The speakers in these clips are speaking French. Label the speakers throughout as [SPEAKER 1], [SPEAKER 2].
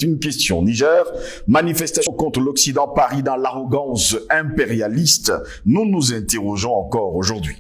[SPEAKER 1] Une question. Niger, manifestation contre l'Occident, Paris dans l'arrogance impérialiste. Nous nous interrogeons encore aujourd'hui.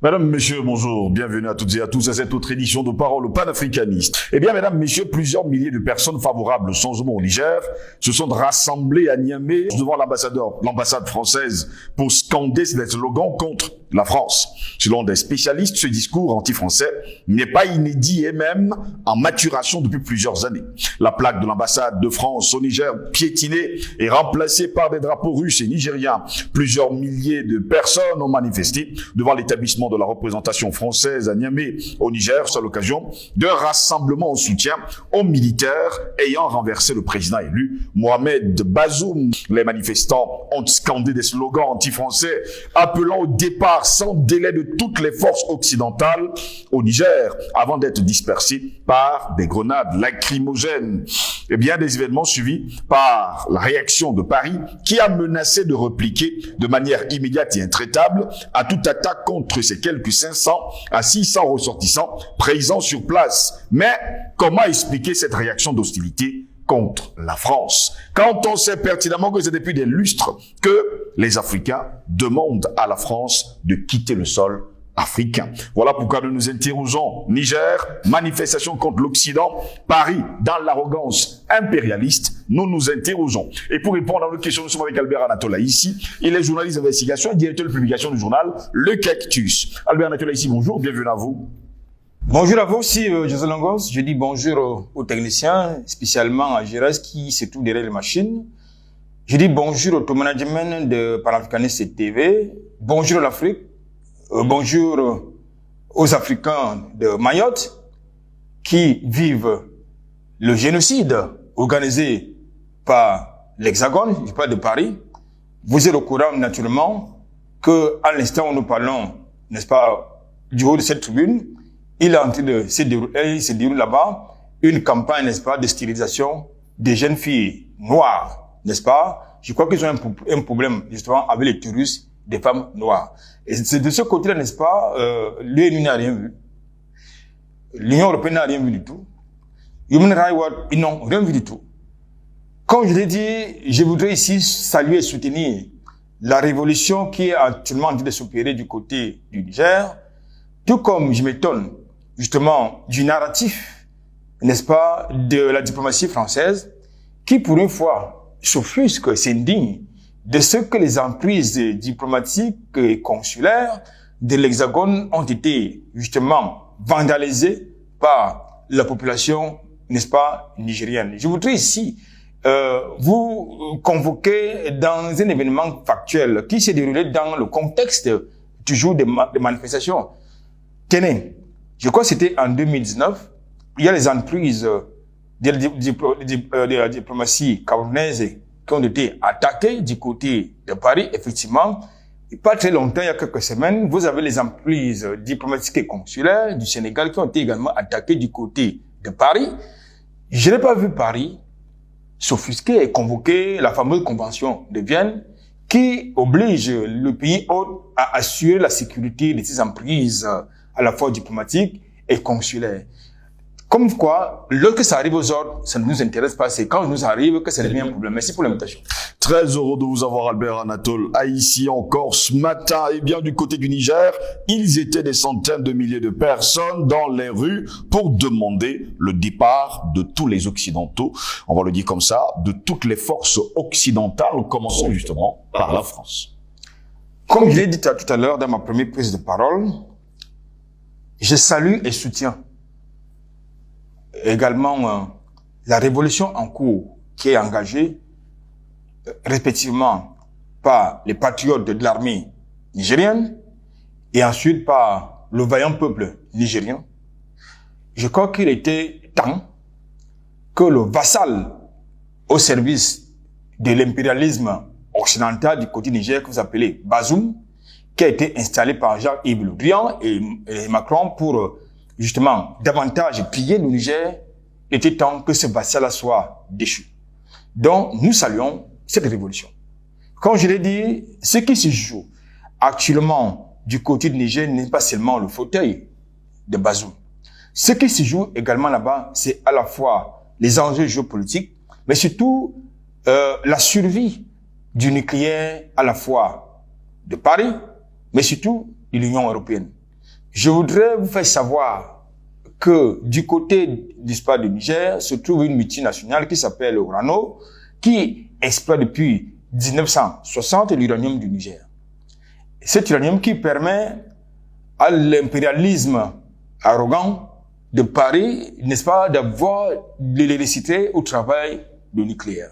[SPEAKER 1] Mesdames, Messieurs, bonjour, bienvenue à toutes et à tous à cette autre édition de Parole panafricaniste. Eh bien, Mesdames, Messieurs, plusieurs milliers de personnes favorables au changement au Niger se sont rassemblées à Niamey devant l'ambassade française pour scander des slogans contre la France. Selon des spécialistes, ce discours anti-français n'est pas inédit et même en maturation depuis plusieurs années. La plaque de l'ambassade de France au Niger piétinée et remplacée par des drapeaux russes et nigériens. Plusieurs milliers de personnes ont manifesté devant l'établissement de la représentation française à Niamey au Niger à l'occasion d'un rassemblement en soutien aux militaires ayant renversé le président élu Mohamed Bazoum. Les manifestants ont scandé des slogans anti-français appelant au départ sans délai de toutes les forces occidentales au Niger avant d'être dispersés par des grenades lacrymogènes. Et bien des événements suivis par la réaction de Paris qui a menacé de répliquer de manière immédiate et intraitable à toute attaque contre ces quelques 500 à 600 ressortissants présents sur place. Mais comment expliquer cette réaction d'hostilité contre la France, quand on sait pertinemment que c'est depuis des lustres que les Africains demandent à la France de quitter le sol africain. Voilà pourquoi nous nous interrogeons. Niger, manifestation contre l'Occident, Paris dans l'arrogance impérialiste, nous nous interrogeons. Et pour répondre à nos questions, nous sommes avec Albert Anatola ici. Il est journaliste d'investigation et directeur de publication du journal Le Cactus. Albert Anatola ici, bonjour, bienvenue à vous.
[SPEAKER 2] Bonjour à vous aussi, José Longos. Je dis bonjour aux techniciens, spécialement à Gérès qui se trouve derrière les machines. Je dis bonjour au top management de Panafricaniste TV. Bonjour à l'Afrique. Bonjour aux Africains de Mayotte qui vivent le génocide organisé par l'Hexagone, je parle de Paris. Vous êtes au courant naturellement que à l'instant où nous parlons, n'est-ce pas, du haut de cette tribune, il est en train de se déroule là-bas une campagne, n'est-ce pas, de stérilisation des jeunes filles noires, n'est-ce pas? Je crois qu'ils ont un problème, justement, avec les touristes des femmes noires. Et c'est de ce côté-là, n'est-ce pas, l'ONU n'a rien vu. L'Union européenne n'a rien vu du tout. Human Rights Watch, ils n'ont rien vu du tout. Comme je l'ai dit, je voudrais ici saluer et soutenir la révolution qui est actuellement en train de s'opérer du côté du Niger, tout comme je m'étonne justement du narratif, n'est-ce pas, de la diplomatie française, qui pour une fois s'offusque, s'indigne de ce que les emprises diplomatiques et consulaires de l'Hexagone ont été justement vandalisées par la population, n'est-ce pas, nigérienne. Je voudrais ici vous convoquer dans un événement factuel qui s'est déroulé dans le contexte toujours des manifestations. Tenez, je crois que c'était en 2019, il y a les entreprises de la diplomatie camerounaise qui ont été attaquées du côté de Paris, effectivement. Et pas très longtemps, il y a quelques semaines, vous avez les entreprises diplomatiques et consulaires du Sénégal qui ont été également attaquées du côté de Paris. Je n'ai pas vu Paris s'offusquer et convoquer la fameuse convention de Vienne qui oblige le pays hôte à assurer la sécurité de ces entreprises à la fois diplomatique et consulaire. Comme quoi, lorsque ça arrive aux autres, ça ne nous intéresse pas. C'est quand nous arrive que ça devient un problème. Merci pour l'invitation.
[SPEAKER 1] Très heureux de vous avoir, Albert Anatole, ici encore ce matin. Et bien du côté du Niger, ils étaient des centaines de milliers de personnes dans les rues pour demander le départ de tous les Occidentaux, on va le dire comme ça, de toutes les forces occidentales, commençons justement par la France.
[SPEAKER 2] Comme je l'ai dit tout à l'heure dans ma première prise de parole, je salue et soutiens également la révolution en cours qui est engagée respectivement par les patriotes de l'armée nigérienne et ensuite par le vaillant peuple nigérien. Je crois qu'il était temps que le vassal au service de l'impérialisme occidental du côté Niger que vous appelez Bazoum, qui a été installé par Jean-Yves Le Drian et Macron pour justement davantage piller le Niger, était temps que ce vassal soit déchu. Donc, nous saluons cette révolution. Comme je l'ai dit, ce qui se joue actuellement du côté du Niger n'est pas seulement le fauteuil de Bazoum. Ce qui se joue également là-bas, c'est à la fois les enjeux géopolitiques, mais surtout la survie du nucléaire à la fois de Paris, mais surtout de l'Union européenne. Je voudrais vous faire savoir que du côté du Niger se trouve une multinationale qui s'appelle Orano, qui exploite depuis 1960 l'uranium du Niger. Cet uranium qui permet à l'impérialisme arrogant de Paris, n'est-ce pas, d'avoir de l'électricité au travail du nucléaire.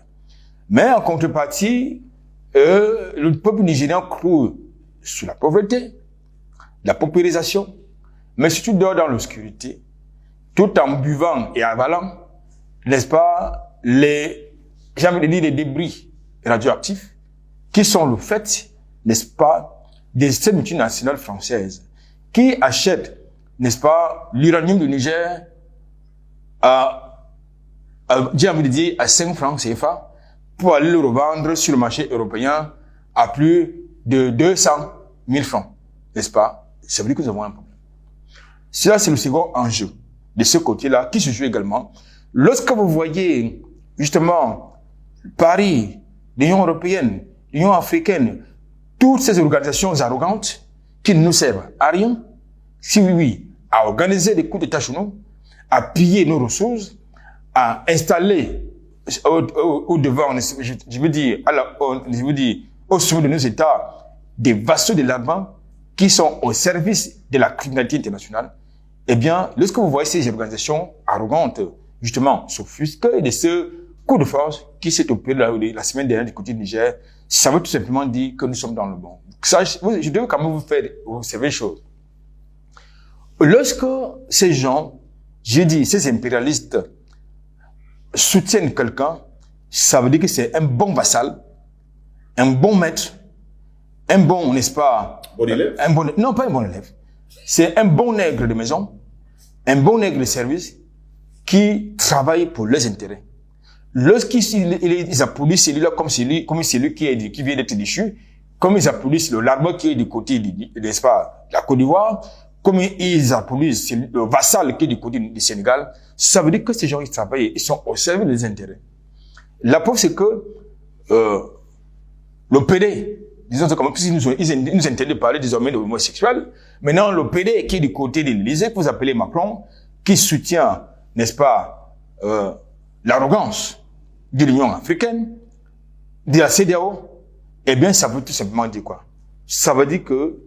[SPEAKER 2] Mais en contrepartie, le peuple nigérien croule sous la pauvreté, la paupérisation, mais surtout dort dans l'obscurité, tout en buvant et avalant, n'est-ce pas, les débris radioactifs qui sont le fait, n'est-ce pas, des ces multinationales françaises qui achètent, n'est-ce pas, l'uranium du Niger à 5 francs CFA pour aller le revendre sur le marché européen à plus de 200 000 francs, n'est-ce pas? Ça veut dire que nous avons un problème. Cela, c'est le second enjeu de ce côté-là qui se joue également. Lorsque vous voyez, justement, Paris, l'Union européenne, l'Union africaine, toutes ces organisations arrogantes qui ne nous servent à rien, si oui, à organiser des coups d'État chez nous, à piller nos ressources, à installer au devant, je veux dire, au sommet de nos États, des vassaux de l'armement qui sont au service de la criminalité internationale, eh bien, lorsque vous voyez ces organisations arrogantes, justement, s'offusquer de ce coup de force qui s'est opéré la semaine dernière du côté du Niger, ça veut tout simplement dire que nous sommes dans le bon. Ça, je dois quand même vous faire observer une chose. Lorsque ces gens, j'ai dit, ces impérialistes soutiennent quelqu'un, ça veut dire que c'est un bon vassal, un bon maître, un bon, n'est-ce pas?
[SPEAKER 1] Bon élève?
[SPEAKER 2] Non, pas un bon élève. C'est un bon nègre de maison, un bon nègre de service qui travaille pour leurs intérêts. Lorsqu'ils applaudissent celui-là comme celui qui vient d'être déchu, comme ils applaudissent l'arbre qui est du côté n'est-ce pas, la Côte d'Ivoire, comme ils applaudissent le vassal qui est du côté du Sénégal, ça veut dire que ces gens, ils travaillent, ils sont au service des intérêts. La preuve, c'est que le PD, disons comme ils nous interdisent de parler désormais de homosexuels. Maintenant, le PD qui est du côté de l'Élysée, que vous appelez Macron, qui soutient, n'est-ce pas, l'arrogance de l'Union africaine, de la CEDEAO, eh bien, ça veut tout simplement dire quoi? Ça veut dire que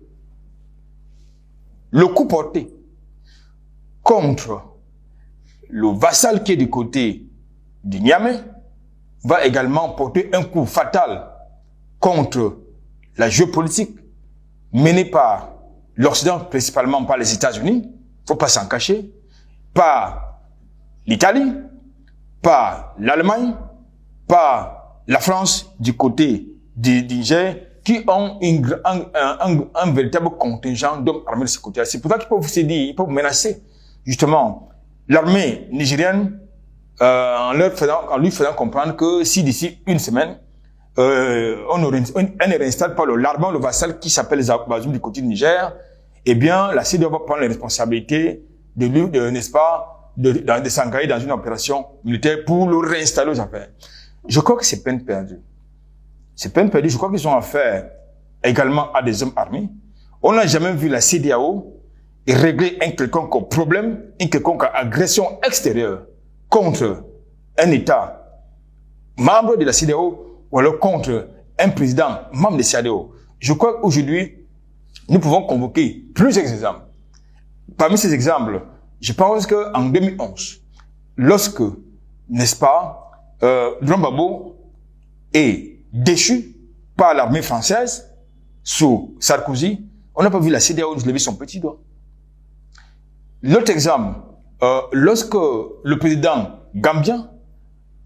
[SPEAKER 2] le coup porté contre le vassal qui est du côté du Niamey va également porter un coup fatal contre la géopolitique menée par l'Occident, principalement par les États-Unis, faut pas s'en cacher, par l'Italie, par l'Allemagne, par la France du côté du Niger, qui ont un véritable contingent d'hommes armés de ce côté-là. C'est pour ça qu'ils peuvent se dire, ils peuvent menacer, justement, l'armée nigérienne, en lui faisant comprendre que si d'ici une semaine, on ne réinstalle pas l'armement, le vassal qui s'appelle Bazoum du côté du Niger, eh bien, la CEDEAO va prendre les responsabilités n'est-ce pas, de s'engager dans une opération militaire pour le réinstaller aux affaires. Je crois que c'est peine perdue. C'est peine perdue. Je crois qu'ils ont affaire également à des hommes armés. On n'a jamais vu la CEDEAO régler un quelconque problème, une quelconque agression extérieure contre un État membre de la CEDEAO ou alors contre un président membre de la CEDEAO. Je crois qu'aujourd'hui, nous pouvons convoquer plusieurs exemples. Parmi ces exemples, je pense qu'en 2011, lorsque, n'est-ce pas, Laurent Gbagbo est déchu par l'armée française sous Sarkozy, on n'a pas vu la CEDEAO lever son petit doigt. L'autre exemple, lorsque le président gambien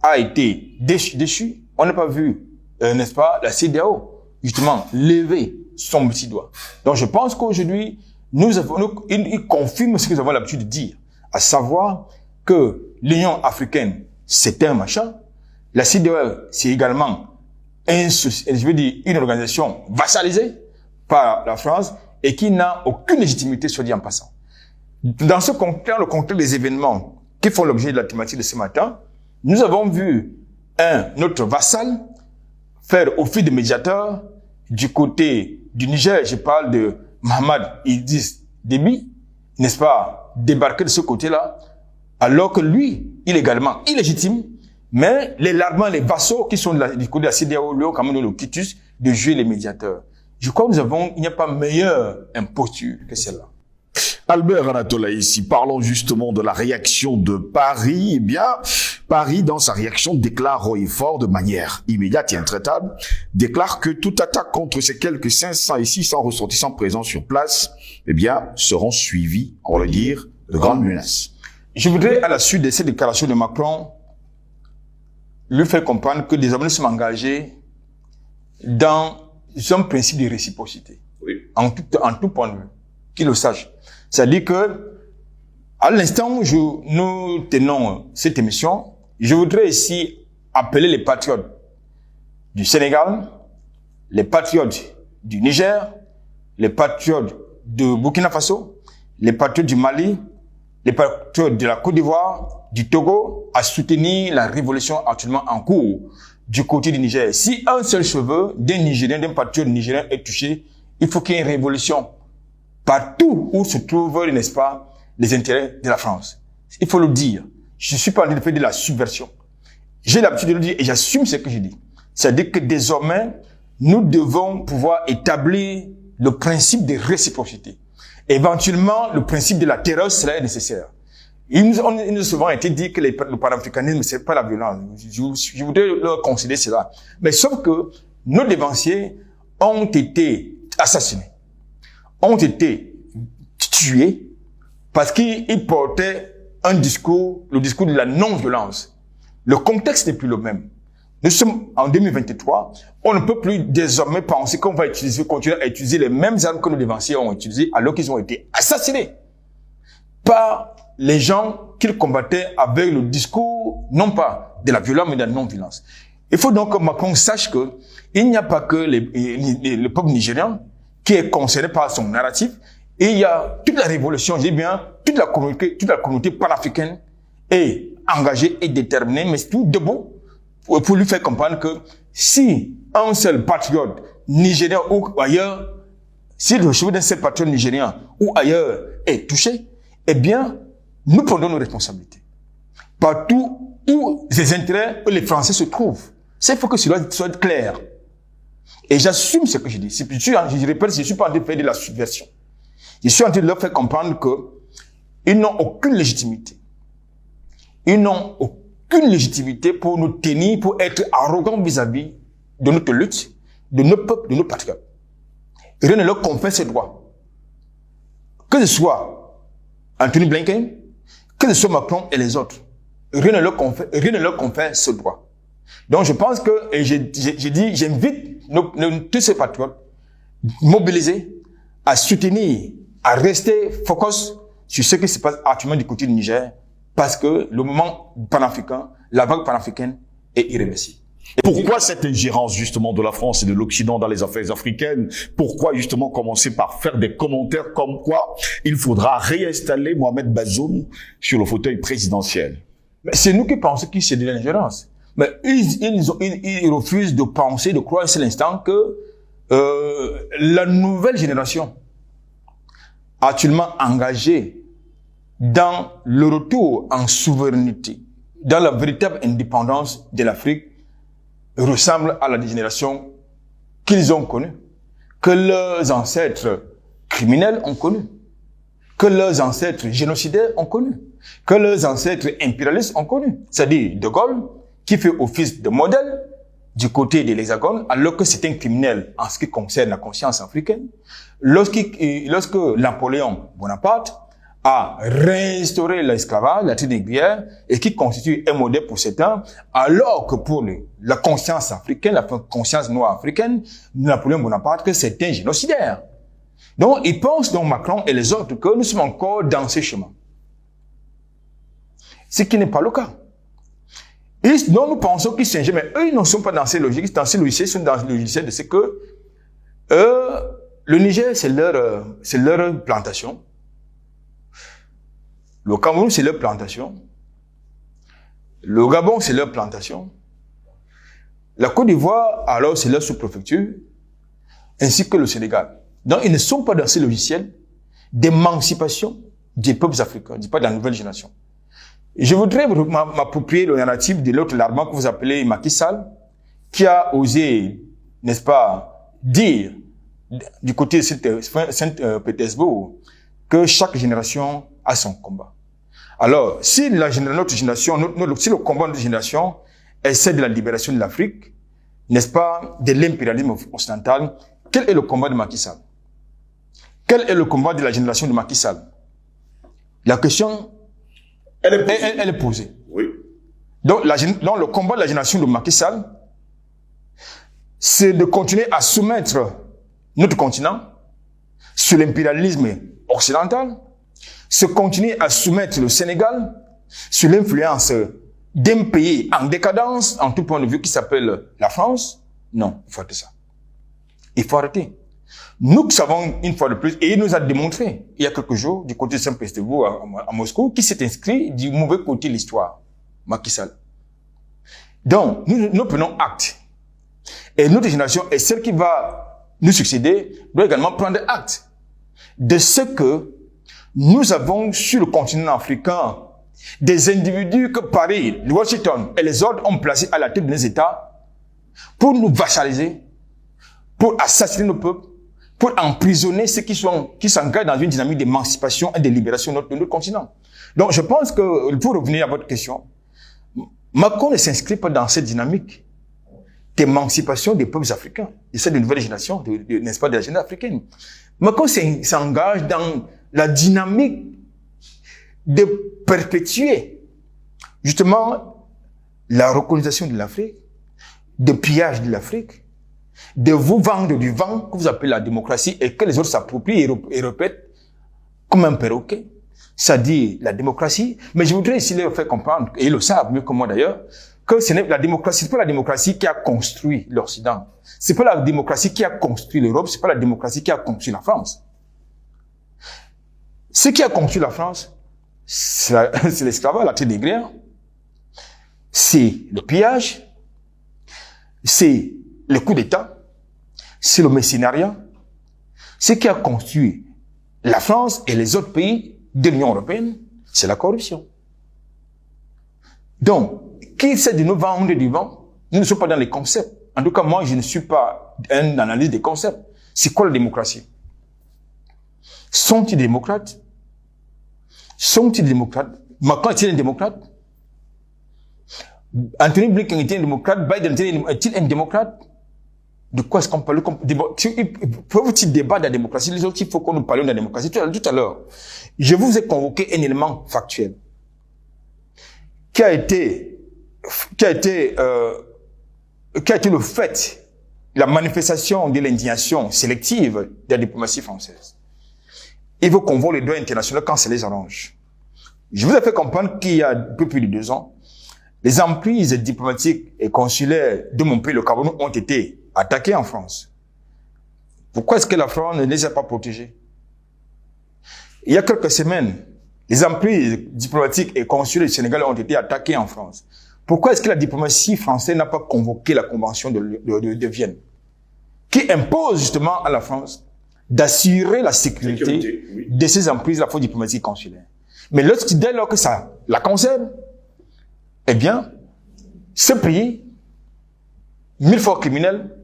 [SPEAKER 2] a été déchu, on n'a pas vu, n'est-ce pas, la CEDEAO justement lever son petit doigt. Donc je pense qu'aujourd'hui, il confirme ce que nous avons l'habitude de dire, à savoir que l'Union africaine, c'est un machin, la CEDEAO, c'est également je veux dire, une organisation vassalisée par la France et qui n'a aucune légitimité, soit dit en passant. Dans le contexte des événements qui font l'objet de la thématique de ce matin, nous avons vu notre vassal faire office de médiateur du côté du Niger. Je parle de Mohamed Idriss Déby, n'est-ce pas, débarquer de ce côté-là, alors que lui, il est également illégitime, mais les vassaux qui sont du côté de la CEDEAO lui ont quand même donné le quitus de jouer les médiateurs. Je crois que il n'y a pas meilleure imposture que celle-là.
[SPEAKER 1] Albert Anatole ici, parlons justement de la réaction de Paris. Eh bien, Paris, dans sa réaction, déclare haut et fort, de manière immédiate et intraitable, déclare que toute attaque contre ces quelques 500 et 600 ressortissants présents sur place, eh bien, seront suivis, on va le dire, de grandes menaces.
[SPEAKER 2] Je voudrais, à la suite de cette déclaration de Macron, lui faire comprendre que désormais nous sommes engagés dans un principe de réciprocité. Oui. En tout point de vue. Qu'il le sache. C'est-à-dire que, à l'instant où nous tenons cette émission, je voudrais ici appeler les patriotes du Sénégal, les patriotes du Niger, les patriotes de Burkina Faso, les patriotes du Mali, les patriotes de la Côte d'Ivoire, du Togo, à soutenir la révolution actuellement en cours du côté du Niger. Si un seul cheveu d'un Nigérien, d'un patriote nigérien est touché, il faut qu'il y ait une révolution partout où se trouvent, n'est-ce pas, les intérêts de la France. Il faut le dire. Je ne suis pas en train de faire de la subversion. J'ai l'habitude de le dire et j'assume ce que je dis. C'est-à-dire que désormais, nous devons pouvoir établir le principe de réciprocité. Éventuellement, le principe de la terreur serait nécessaire. Il nous a souvent été dit que le panafricanisme, c'est pas la violence. Je voudrais leur concéder cela. Mais sauf que nos dévanciers ont été assassinés, ont été tués parce qu'ils portaient le discours de la non-violence. Le contexte n'est plus le même. Nous sommes en 2023. On ne peut plus désormais penser qu'on va continuer à utiliser les mêmes armes que nos dévanciers ont utilisées alors qu'ils ont été assassinés par les gens qu'ils combattaient avec le discours, non pas de la violence, mais de la non-violence. Il faut donc que Macron sache que il n'y a pas que le peuple nigérien qui est concerné par son narratif, et il y a toute la révolution, je dis bien, toute la communauté panafricaine est engagée et déterminée, mais tout debout pour lui faire comprendre que si un seul patriote nigérien ou ailleurs, si le cheveu d'un seul patriote nigérien ou ailleurs est touché, eh bien, nous prenons nos responsabilités. Partout où les intérêts, où les Français se trouvent. Il faut que cela soit clair. Et j'assume ce que je dis. Je répète, je ne suis pas en train de faire de la subversion. Je suis en train de leur faire comprendre qu'ils n'ont aucune légitimité. Ils n'ont aucune légitimité pour nous tenir, pour être arrogants vis-à-vis de notre lutte, de nos peuples, de nos patriotes. Rien ne leur confère ces droits. Que ce soit Anthony Blinken, que ce soit Macron et les autres. Rien ne leur confère ce droit. Donc je pense que, et j'invite tous ces patriotes mobilisés à soutenir, à rester focus sur ce qui se passe actuellement du côté du Niger, parce que le moment panafricain, la vague panafricaine est irréversible.
[SPEAKER 1] Pourquoi cette ingérence justement de la France et de l'Occident dans les affaires africaines? Pourquoi justement commencer par faire des commentaires comme quoi il faudra réinstaller Mohamed Bazoum sur le fauteuil présidentiel?
[SPEAKER 2] Mais c'est nous qui pensons que c'est de l'ingérence. Mais ils refusent de penser, de croire à cet instant que la nouvelle génération actuellement engagée dans le retour en souveraineté, dans la véritable indépendance de l'Afrique, ressemble à la génération qu'ils ont connue, que leurs ancêtres criminels ont connue, que leurs ancêtres génocidaires ont connue, que leurs ancêtres impérialistes ont connue. C'est-à-dire De Gaulle, qui fait office de modèle du côté de l'Hexagone, alors que c'est un criminel en ce qui concerne la conscience africaine. Lorsque Napoléon Bonaparte a réinstauré l'esclavage, la traite négrière, et qui constitue un modèle pour certains, alors que pour la conscience africaine, la conscience noire africaine, Napoléon Bonaparte, c'est un génocidaire. Donc, ils pensent, donc Macron et les autres, que nous sommes encore dans ce chemin. Ce qui n'est pas le cas. Non, nous pensons qu'ils sont mais eux, ils ne sont pas dans ces logiques. Dans ces logiciels, ils sont dans le logiciel de ce que le Niger, c'est leur plantation. Le Cameroun, c'est leur plantation. Le Gabon, c'est leur plantation. La Côte d'Ivoire, alors, c'est leur sous-préfecture, ainsi que le Sénégal. Donc, ils ne sont pas dans ces logiciels d'émancipation des peuples africains, je ne dis pas de la nouvelle génération. Je voudrais m'approprier le narratif de l'autre larban que vous appelez Macky Sall, qui a osé, n'est-ce pas, dire du côté de Saint-Pétersbourg que chaque génération a son combat. Alors, si notre génération, si le combat de notre génération est celle de la libération de l'Afrique, n'est-ce pas, de l'impérialisme occidental, quel est le combat de Macky Sall? Quel est le combat de la génération de Macky Sall? La question, elle est posée.
[SPEAKER 1] Oui.
[SPEAKER 2] Donc, le combat de la génération de Macky Sall, c'est de continuer à soumettre notre continent sur l'impérialisme occidental, c'est continuer à soumettre le Sénégal sur l'influence d'un pays en décadence, en tout point de vue, qui s'appelle la France. Non, il faut arrêter ça. Il faut arrêter. Nous savons une fois de plus, et il nous a démontré, il y a quelques jours, du côté de Saint-Pétersbourg à Moscou, qui s'est inscrit du mauvais côté de l'histoire, Macky Sall. Donc, nous prenons acte. Et notre génération, et celle qui va nous succéder, doit également prendre acte de ce que nous avons sur le continent africain des individus que Paris, Washington et les autres ont placés à la tête de nos États pour nous vassaliser, pour assassiner nos peuples, pour emprisonner ceux qui s'engagent dans une dynamique d'émancipation et de libération de notre continent. Donc, je pense que, pour revenir à votre question, Macron ne s'inscrit pas dans cette dynamique d'émancipation des peuples africains, et celle de nouvelle génération, n'est-ce pas, de la génération africaine. Macron s'engage dans la dynamique de perpétuer, justement, la recolonisation de l'Afrique, de pillage de l'Afrique, de vous vendre du vent que vous appelez la démocratie et que les autres s'approprient et répètent comme un perroquet. C'est-à-dire la démocratie. Mais je voudrais ici leur faire comprendre, et ils le savent mieux que moi d'ailleurs, que ce n'est la démocratie, c'est pas la démocratie qui a construit l'Occident. C'est pas la démocratie qui a construit l'Europe, c'est pas la démocratie qui a construit la France. Ce qui a construit la France, c'est l'esclavage, la traite négrière, c'est le pillage, c'est le coup d'État, c'est le mercenariat. Ce qui a construit la France et les autres pays de l'Union européenne, c'est la corruption. Donc, qui essaie de nous vendre du vent, nous ne sommes pas dans les concepts. En tout cas, moi, je ne suis pas un analyste des concepts. C'est quoi la démocratie? Sont-ils démocrates? Sont-ils démocrates? Macron est-il un démocrate? Anthony Blinken est-il un démocrate? Biden est-il un démocrate? De quoi est-ce qu'on parle? Peuvent-ils débattre de la démocratie? Les autres, il faut qu'on nous parle de la démocratie. Tout à l'heure, je vous ai convoqué un élément factuel qui a été le fait, la manifestation de l'indignation sélective de la diplomatie française. Il veut qu'on voit les droits internationaux quand ça les arrange. Je vous ai fait comprendre qu'il y a un peu plus de 2 ans, les emprises diplomatiques et consulaires de mon pays, le Cameroun, ont été attaquées en France. Pourquoi est-ce que la France ne les a pas protégées? Il y a quelques semaines, les emprises diplomatiques et consulaires du Sénégal ont été attaquées en France. Pourquoi est-ce que la diplomatie française n'a pas convoqué la convention de Vienne, qui impose justement à la France d'assurer la sécurité de ces emprises, la force diplomatique consulaire? Mais dès lors que ça la concerne, eh bien, ce pays, 1000 fois criminel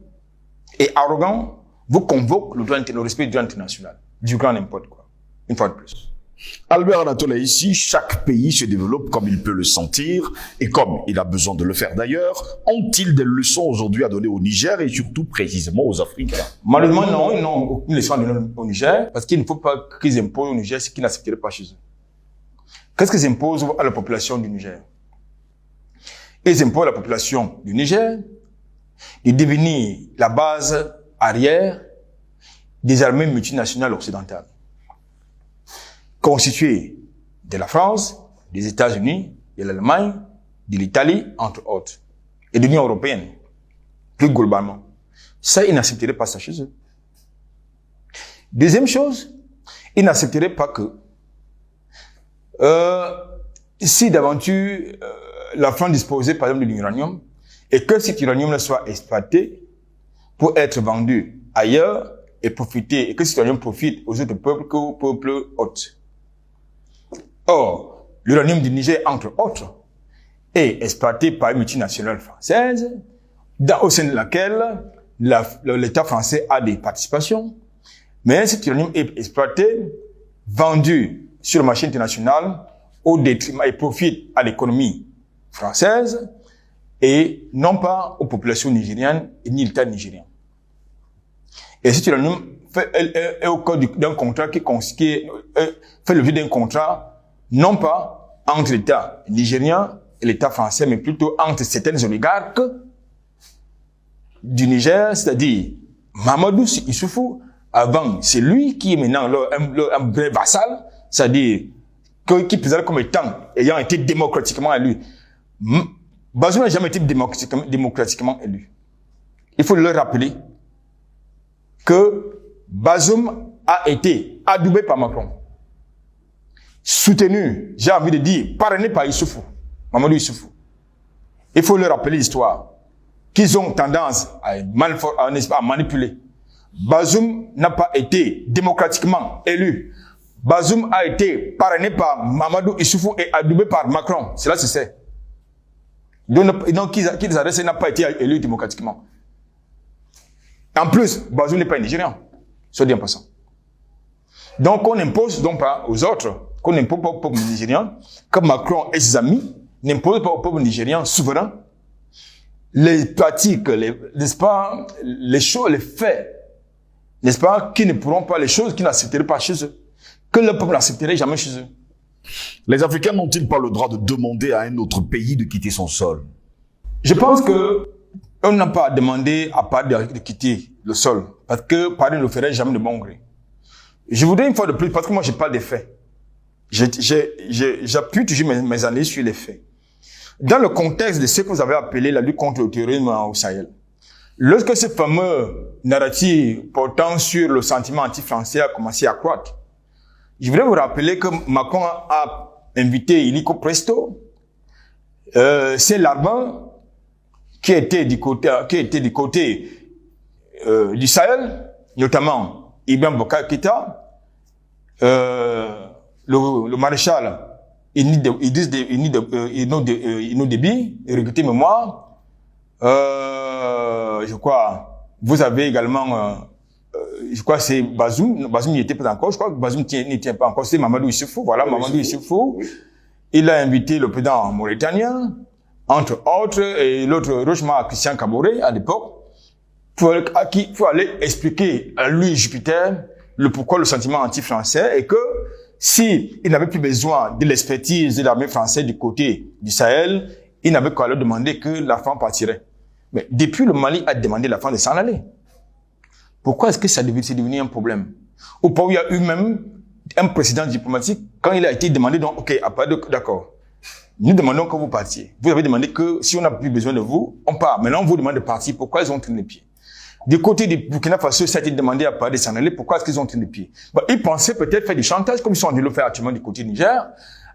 [SPEAKER 2] et arrogant, vous convoque le respect du droit international, du grand n'importe quoi, une fois de plus.
[SPEAKER 1] Albert Anatole, ici, chaque pays se développe comme il peut le sentir et comme il a besoin de le faire d'ailleurs. Ont-ils des leçons aujourd'hui à donner au Niger et surtout précisément aux Africains?
[SPEAKER 2] Malheureusement, non, ils n'ont aucune leçon à donner au Niger parce qu'il ne faut pas qu'ils imposent au Niger ce qu'ils n'accepteraient pas chez eux. Qu'est-ce qu'ils imposent à la population du Niger? Ils imposent à la population du Niger de devenir la base arrière des armées multinationales occidentales, constituées de la France, des États-Unis, de l'Allemagne, de l'Italie, entre autres, et de l'Union européenne, plus globalement. Ça, ils n'accepteraient pas ça chez eux. Deuxième chose, ils n'accepteraient pas que si d'aventure la France disposait par exemple de l'uranium et que cet uranium soit exploité pour être vendu ailleurs et profiter, et que cet uranium profite aux autres peuples qu'aux peuples hôtes. Or, l'uranium du Niger, entre autres, est exploité par une multinationale française au sein de laquelle l'État français a des participations. Mais cet uranium est exploité, vendu sur le marché international au détriment et profite à l'économie française et non pas aux populations nigériennes et ni l'État nigérien. Et cet uranium est au cœur d'un contrat qui fait l'objet d'un contrat non pas entre l'État nigérien et l'État français, mais plutôt entre certaines oligarques du Niger, c'est-à-dire Mamadou Issoufou. Avant, c'est lui qui est maintenant un vrai vassal, c'est-à-dire qui présente comme ayant été démocratiquement élu. Bazoum n'a jamais été démocratiquement élu. Il faut le rappeler que Bazoum a été adoubé par Macron, soutenu, j'ai envie de dire, parrainé par Issoufou, Mamadou Issoufou. Il faut leur rappeler l'histoire, qu'ils ont tendance à manipuler. Bazoum n'a pas été démocratiquement élu. Bazoum a été parrainé par Mamadou Issoufou et adoubé par Macron. Cela se sait. Donc, qu'ils adressent n'a pas été élu démocratiquement. En plus, Bazoum n'est pas un Nigérian. Soit dit en passant. Donc, on impose donc pas aux autres, qu'on n'impose pas au peuple nigérien, comme Macron et ses amis n'imposent pas au peuple nigérien souverain les pratiques, n'est-ce pas, les choses, les faits, n'est-ce pas, qui ne pourront pas, les choses qui n'accepteraient pas chez eux, que le peuple n'accepterait jamais chez eux.
[SPEAKER 1] Les Africains n'ont-ils pas le droit de demander à un autre pays de quitter son sol?
[SPEAKER 2] Je pense que on n'a pas demandé à Paris de quitter le sol, parce que Paris ne le ferait jamais de bon gré. Je voudrais une fois de plus, parce que moi je parle des faits. J'appuie toujours mes analyses sur les faits. Dans le contexte de ce que vous avez appelé la lutte contre le terrorisme au Sahel, lorsque ce fameux narratif portant sur le sentiment anti-français a commencé à croître, je voudrais vous rappeler que Macron a invité Illico Presto, c'est Larbin, qui était du côté du Sahel, notamment Ibn Bokar Keïta, le maréchal Ino Déby, recruté mémoire. Je crois, vous avez également, je crois c'est Bazoum n'y était pas encore, je crois que Bazoum n'y était pas encore, c'est Mamadou Issoufou, voilà, Mamadou Issoufou. Il a invité le président mauritanien, entre autres, et l'autre, Rochemar Christian Kaboré, à l'époque, pour aller expliquer à lui, Jupiter, pourquoi le sentiment anti-français, et que si il n'avait plus besoin de l'expertise de l'armée française du côté du Sahel, il n'avait qu'à leur demander que la France partirait. Mais depuis, le Mali a demandé à la France de s'en aller. Pourquoi est-ce que c'est devenu un problème? Au point où il y a eu même un précédent diplomatique, quand il a été demandé, donc, ok, d'accord, nous demandons que vous partiez. Vous avez demandé que si on n'a plus besoin de vous, on part. Maintenant, on vous demande de partir. Pourquoi ils ont tenu les pieds? Du côté du Burkina Faso, ça a été demandé à Paris de s'en aller. Pourquoi est-ce qu'ils ont tenu les pieds? Ils pensaient peut-être faire du chantage, comme ils sont en train de le faire actuellement du côté du Niger,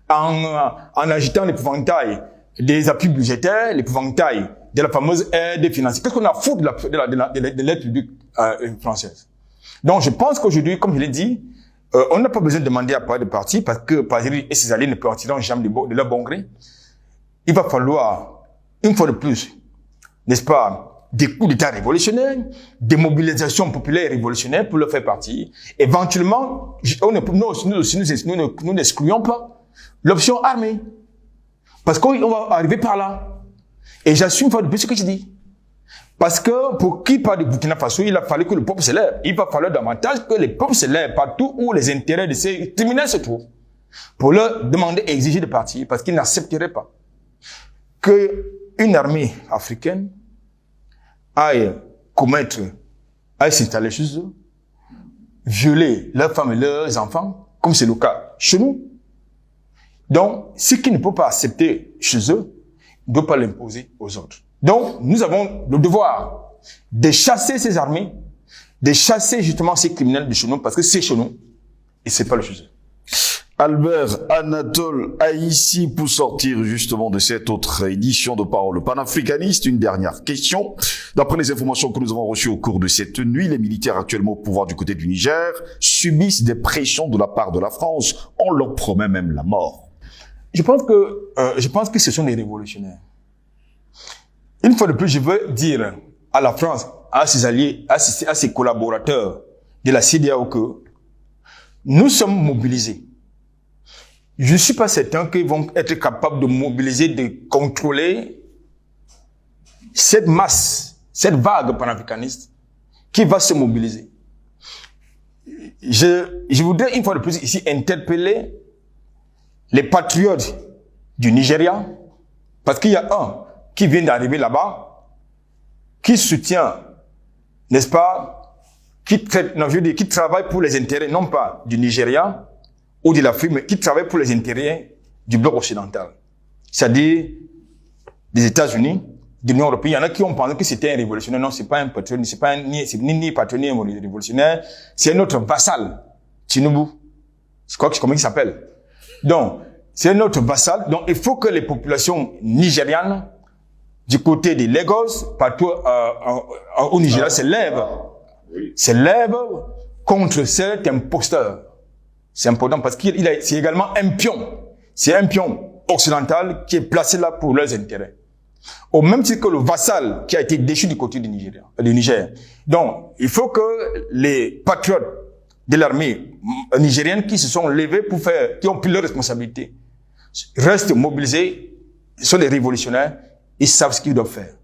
[SPEAKER 2] en agitant l'épouvantail des appuis budgétaires, l'épouvantail de la fameuse aide financière. Qu'est-ce qu'on a foutu de l'aide publique française? Donc, je pense qu'aujourd'hui, comme je l'ai dit, on n'a pas besoin de demander à Paris de partir parce que Paris et ses alliés ne partiront jamais de leur bon gré. Il va falloir, une fois de plus, n'est-ce pas, des coups d'État révolutionnaires, des mobilisations populaires révolutionnaires pour le faire partir. Éventuellement, nous n'excluons pas l'option armée. Parce qu'on va arriver par là. Et j'assume une fois de plus ce que je dis. Parce que pour qui parle du Burkina Faso, il a fallu que le peuple se lève. Il va falloir davantage que les peuples se lèvent partout où les intérêts de ces criminels se trouvent. Pour leur demander et exiger de partir. Parce qu'ils n'accepteraient pas qu'une armée africaine aille s'installer chez eux, violer leurs femmes et leurs enfants, comme c'est le cas chez nous. Donc, ce qu'ils ne peuvent pas accepter chez eux, ne doit pas l'imposer aux autres. Donc, nous avons le devoir de chasser ces armées, de chasser justement ces criminels de chez nous, parce que c'est chez nous, et c'est pas le chez eux.
[SPEAKER 1] Albert Anatole Haïssi, pour sortir justement de cette autre édition de Parole panafricaniste, une dernière question. D'après les informations que nous avons reçues au cours de cette nuit, les militaires actuellement au pouvoir du côté du Niger subissent des pressions de la part de la France. On leur promet même la mort.
[SPEAKER 2] Je pense que ce sont des révolutionnaires. Une fois de plus, je veux dire à la France, à ses alliés, à ses collaborateurs de la CEDEAO que nous sommes mobilisés. Je ne suis pas certain qu'ils vont être capables de mobiliser, de contrôler cette masse, cette vague panafricaniste qui va se mobiliser. Je voudrais une fois de plus ici interpeller les patriotes du Nigeria, parce qu'il y a un qui vient d'arriver là-bas, qui soutient, n'est-ce pas, qui travaille pour les intérêts, non pas du Nigeria, ou de l'Afrique, mais qui travaille pour les intérêts du bloc occidental. C'est-à-dire des États-Unis, de l'Union européenne. Il y en a qui ont pensé que c'était un révolutionnaire. Non, c'est pas un patron, c'est pas ni patron ni un révolutionnaire. C'est un autre vassal, Tinubu. Je crois que comment il s'appelle. Donc, c'est un autre vassal. Donc, il faut que les populations nigérianes, du côté des Lagos, partout au Nigeria, s'élèvent contre cet imposteur. C'est important parce c'est également un pion. C'est un pion occidental qui est placé là pour leurs intérêts. Au même titre que le vassal qui a été déchu du côté du Niger. Donc, il faut que les patriotes de l'armée nigérienne qui se sont levés qui ont pris leurs responsabilités, restent mobilisés, ils sont des révolutionnaires, ils savent ce qu'ils doivent faire.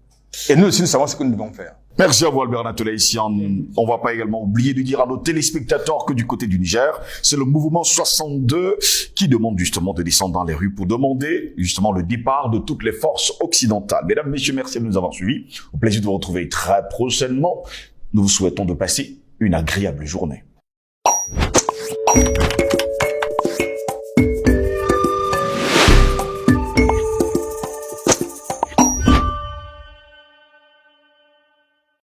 [SPEAKER 2] Et nous aussi, nous savons ce que nous devons faire.
[SPEAKER 1] Merci à vous, Albert Anatole Haïssi. On va pas également oublier de dire à nos téléspectateurs que du côté du Niger, c'est le mouvement 62 qui demande justement de descendre dans les rues pour demander justement le départ de toutes les forces occidentales. Mesdames, messieurs, merci de nous avoir suivis. Au plaisir de vous retrouver très prochainement. Nous vous souhaitons de passer une agréable journée.